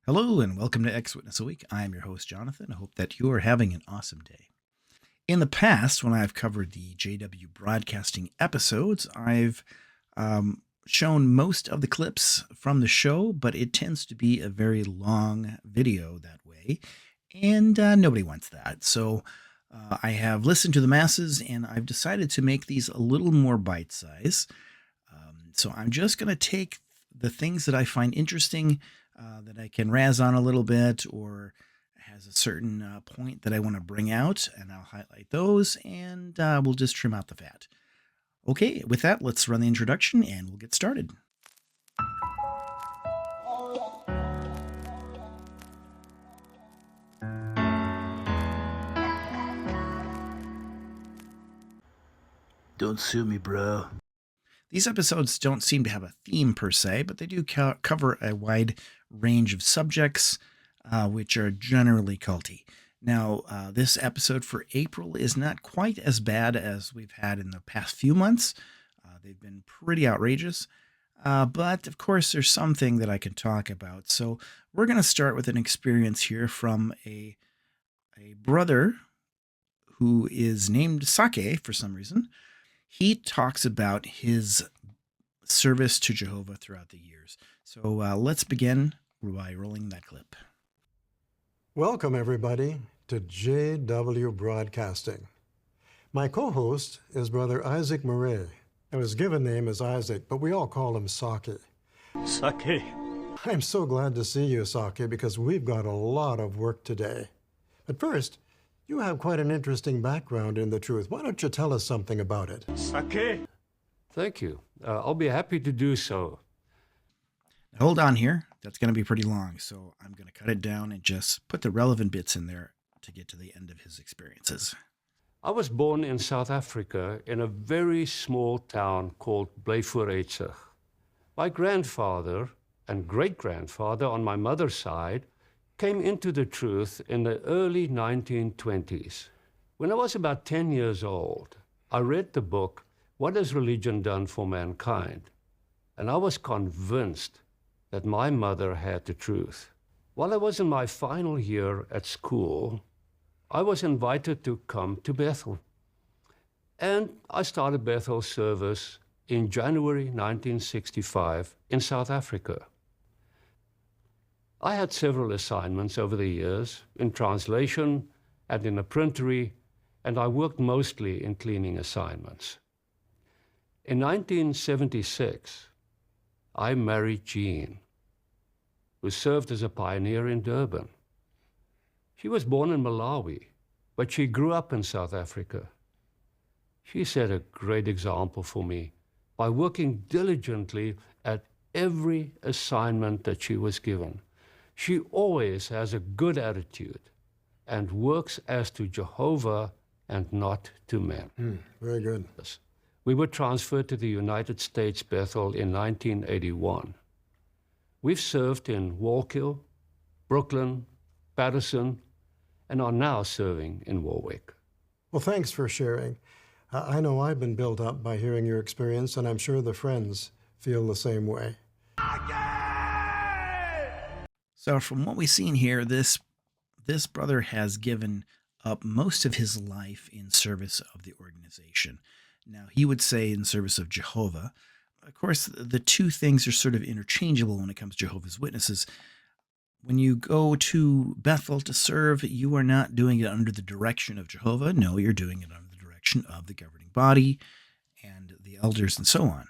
Hello and welcome to X Witness a Week. I am your host, Jonathan. I hope that you are having an awesome day. In the past, when I've covered the JW Broadcasting episodes, I've shown most of the clips from the show, but it tends to be a very long video that way, and nobody wants that. So I have listened to the masses, and I've decided to make these a little more bite-size. So I'm just going to take the things that I find interesting, that I can razz on a little bit, or has a certain point that I want to bring out, and I'll highlight those, and we'll just trim out the fat. Okay, with that, let's run the introduction, and we'll get started. Don't sue me, bro. These episodes don't seem to have a theme per se, but they do cover a wide range of subjects, which are generally culty. Now, this episode for April is not quite as bad as we've had in the past few months. They've been pretty outrageous, but of course there's something that I can talk about. So we're going to start with an experience here from a brother who is named Sake for some reason. He talks about his service to Jehovah throughout the years. So let's begin by rolling that clip. Welcome, everybody, to JW Broadcasting. My co-host is Brother Isaac Murray, and his given name is Isaac, but we all call him Sake. Sake. I'm so glad to see you, Sake, because we've got a lot of work today. But first, you have quite an interesting background in the truth. Why don't you tell us something about it? Sake. Thank you. I'll be happy to do so. Now, hold on here. That's going to be pretty long, so I'm going to cut it down and just put the relevant bits in there to get to the end of his experiences. I was born in South Africa in a very small town called Blyvoorheidsig. My grandfather and great-grandfather on my mother's side came into the truth in the early 1920s. When I was about 10 years old, I read the book, What Has Religion Done for Mankind? And I was convinced that my mother had the truth. While I was in my final year at school, I was invited to come to Bethel. And I started Bethel service in January 1965 in South Africa. I had several assignments over the years in translation and in a printery, and I worked mostly in cleaning assignments. In 1976, I married Jean, who served as a pioneer in Durban. She was born in Malawi, but she grew up in South Africa. She set a great example for me by working diligently at every assignment that she was given. She always has a good attitude and works as to Jehovah and not to men. Very good. We were transferred to the United States Bethel in 1981. We've served in Wallkill, Brooklyn, Patterson, and are now serving in Warwick. Well, thanks for sharing. I know I've been built up by hearing your experience, and I'm sure the friends feel the same way. So from what we've seen here, this brother has given up most of his life in service of the organization. Now, he would say in service of Jehovah. Of course, the two things are sort of interchangeable when it comes to Jehovah's Witnesses. When you go to Bethel to serve, you are not doing it under the direction of Jehovah. No, you're doing it under the direction of the governing body and the elders and so on.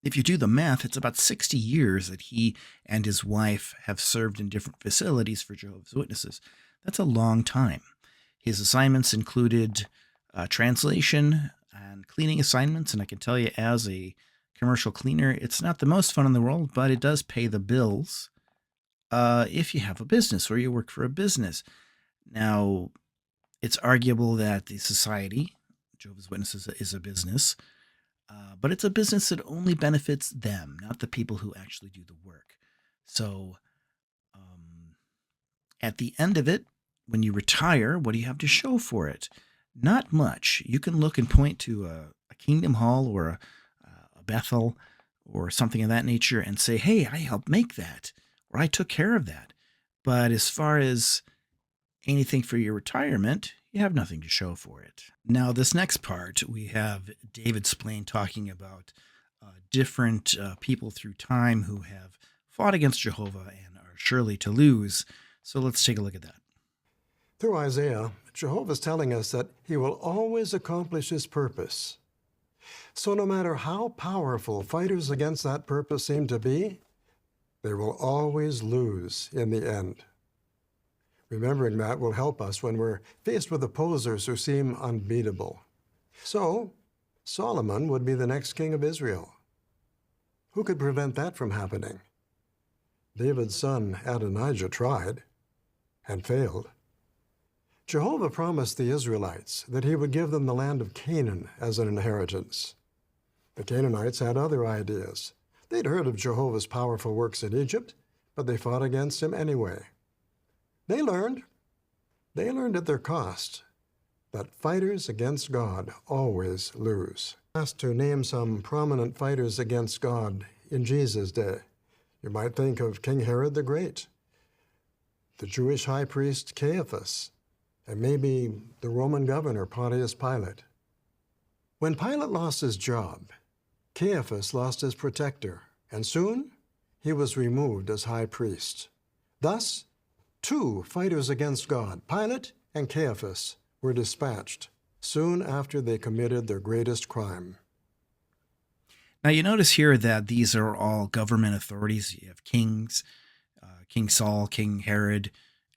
If you do the math, it's about 60 years that he and his wife have served in different facilities for Jehovah's Witnesses. That's a long time. His assignments included translation and cleaning assignments, and I can tell you as a commercial cleaner, it's not the most fun in the world, but it does pay the bills if you have a business or you work for a business. Now, it's arguable that the society, Jehovah's Witnesses, is a business, but it's a business that only benefits them, not the people who actually do the work. So at the end of it, when you retire, what do you have to show for it? Not much. You can look and point to a Kingdom Hall or a Bethel or something of that nature and say, hey, I helped make that, or I took care of that. But as far as anything for your retirement, you have nothing to show for it. Now, this next part, we have David Splane talking about different people through time who have fought against Jehovah and are surely to lose. So let's take a look at that. Through Isaiah, Jehovah is telling us that he will always accomplish his purpose. So no matter how powerful fighters against that purpose seem to be, they will always lose in the end. Remembering that will help us when we're faced with opposers who seem unbeatable. So, Solomon would be the next king of Israel. Who could prevent that from happening? David's son Adonijah tried and failed. Jehovah promised the Israelites that he would give them the land of Canaan as an inheritance. The Canaanites had other ideas. They'd heard of Jehovah's powerful works in Egypt, but they fought against him anyway. They learned at their cost, that fighters against God always lose. Asked to name some prominent fighters against God in Jesus' day. You might think of King Herod the Great, the Jewish high priest Caiaphas, and maybe the Roman governor Pontius Pilate. When Pilate lost his job, Caiaphas lost his protector, and soon he was removed as high priest. Thus, two fighters against God, Pilate and Caiaphas, were dispatched soon after they committed their greatest crime. Now, you notice here that these are all government authorities. You have kings, King Saul, King Herod,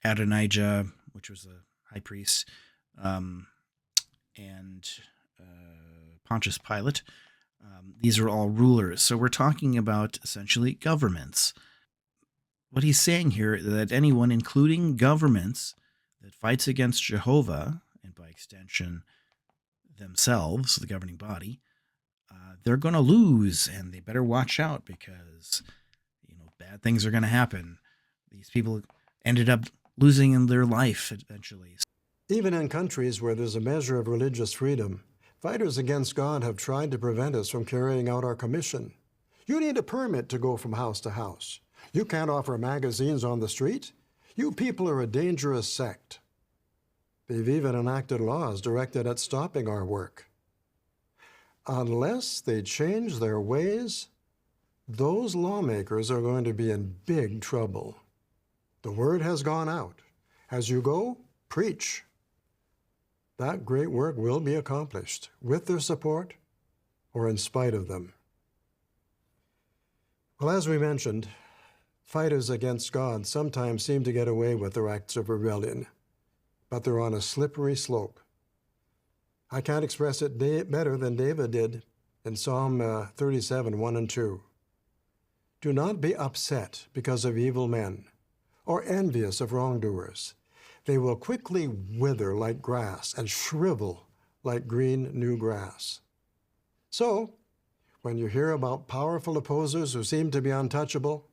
Adonijah, which was the high priest, and Pontius Pilate. These are all rulers. So we're talking about essentially governments. What he's saying here is that anyone, including governments, that fights against Jehovah, and by extension themselves, the governing body, they're going to lose, and they better watch out because, bad things are going to happen. These people ended up losing in their life eventually. Even in countries where there's a measure of religious freedom, fighters against God have tried to prevent us from carrying out our commission. You need a permit to go from house to house. You can't offer magazines on the street. You people are a dangerous sect. They've even enacted laws directed at stopping our work. Unless they change their ways, those lawmakers are going to be in big trouble. The word has gone out. As you go, preach. That great work will be accomplished with their support or in spite of them. Well, as we mentioned, fighters against God sometimes seem to get away with their acts of rebellion, but they're on a slippery slope. I can't express it better than David did in Psalm 37, 1 and 2. Do not be upset because of evil men or envious of wrongdoers. They will quickly wither like grass and shrivel like green new grass. So, when you hear about powerful opposers who seem to be untouchable,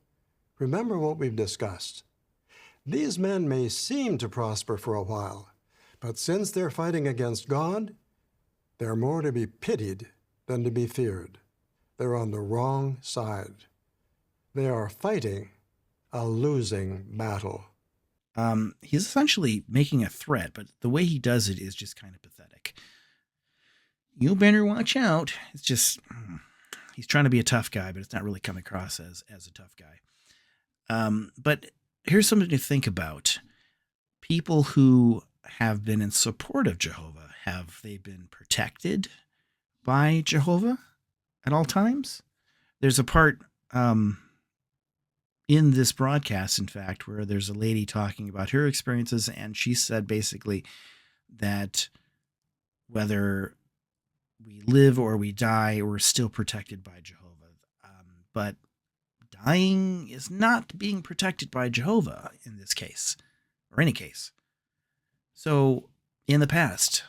remember what we've discussed. These men may seem to prosper for a while, but since they're fighting against God, they're more to be pitied than to be feared. They're on the wrong side. They are fighting a losing battle. He's essentially making a threat, but the way he does it is just kind of pathetic. You better watch out. It's just, he's trying to be a tough guy, but it's not really coming across as a tough guy. But here's something to think about. People who have been in support of Jehovah, have they been protected by Jehovah at all times? There's a part in this broadcast, in fact, where there's a lady talking about her experiences, and she said basically that whether we live or we die, we're still protected by Jehovah. But dying is not being protected by Jehovah in this case, or any case. So in the past,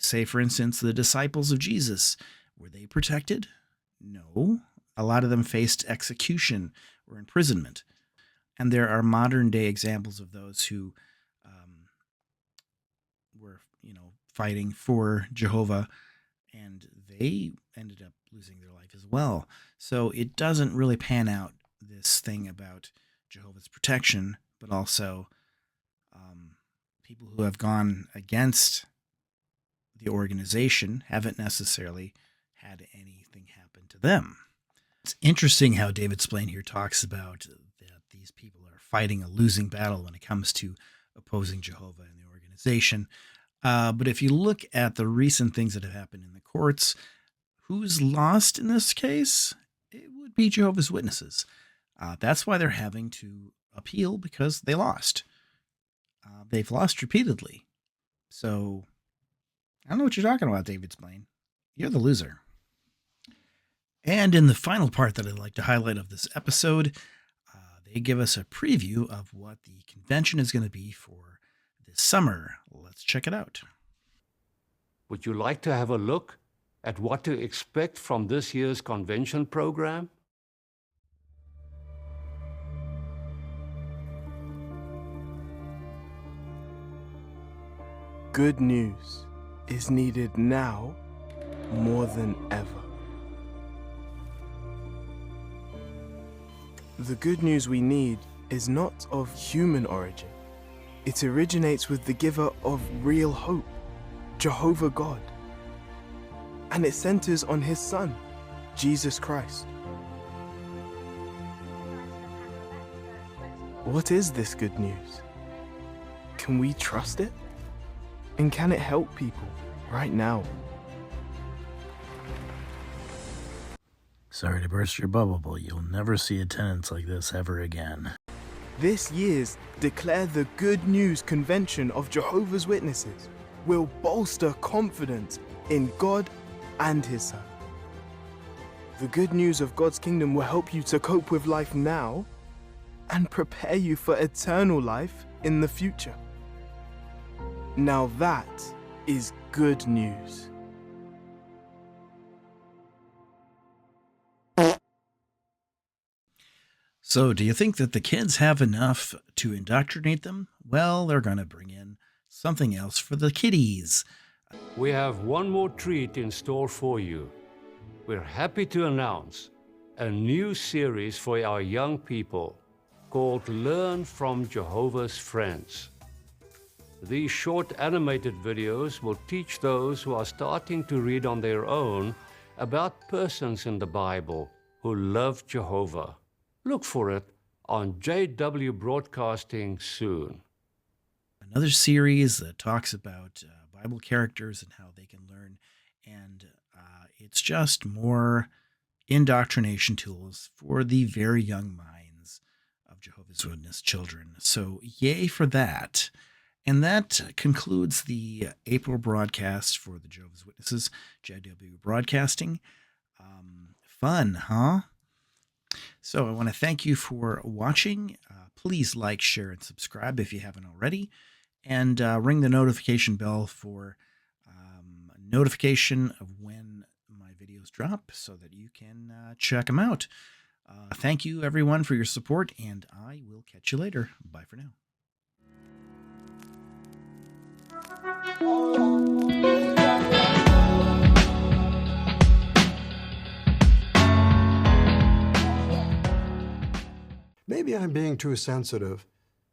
say for instance, the disciples of Jesus, were they protected? No. A lot of them faced execution or imprisonment. And there are modern day examples of those who were, fighting for Jehovah, and they ended up losing their life as well. So it doesn't really pan out, this thing about Jehovah's protection, but also people who have gone against the organization haven't necessarily had anything happen to them. It's interesting how David Splane here talks about that these people are fighting a losing battle when it comes to opposing Jehovah and the organization. But if you look at the recent things that have happened in the courts, who's lost in this case? It would be Jehovah's Witnesses. That's why they're having to appeal, because they lost. They've lost repeatedly. So I don't know what you're talking about, David Splane. You're the loser. And in the final part that I'd like to highlight of this episode, they give us a preview of what the convention is going to be for this summer. Let's check it out. Would you like to have a look at what to expect from this year's convention program? Good news is needed now more than ever. The good news we need is not of human origin. It originates with the giver of real hope, Jehovah God. And it centers on his Son, Jesus Christ. What is this good news? Can we trust it? And can it help people right now? Sorry to burst your bubble, but you'll never see attendance like this ever again. This year's Declare the Good News Convention of Jehovah's Witnesses will bolster confidence in God and his Son. The good news of God's kingdom will help you to cope with life now and prepare you for eternal life in the future. Now that is good news. So, do you think that the kids have enough to indoctrinate them? Well, they're going to bring in something else for the kiddies. We have one more treat in store for you. We're happy to announce a new series for our young people called Learn from Jehovah's Friends. These short animated videos will teach those who are starting to read on their own about persons in the Bible who love Jehovah. Look for it on JW Broadcasting soon. Another series that talks about Bible characters and how they can learn, and it's just more indoctrination tools for the very young minds of Jehovah's Witness children. So yay for that. And that concludes the April broadcast for the Jehovah's Witnesses, JW Broadcasting. Fun, huh? So I want to thank you for watching. Please like, share, and subscribe if you haven't already. And ring the notification bell for notification of when my videos drop so that you can check them out. Thank you, everyone, for your support, and I will catch you later. Bye for now. Maybe I'm being too sensitive,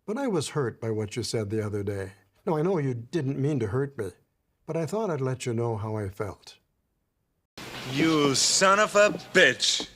but I was hurt by what you said the other day. Now, I know you didn't mean to hurt me, but I thought I'd let you know how I felt. You son of a bitch!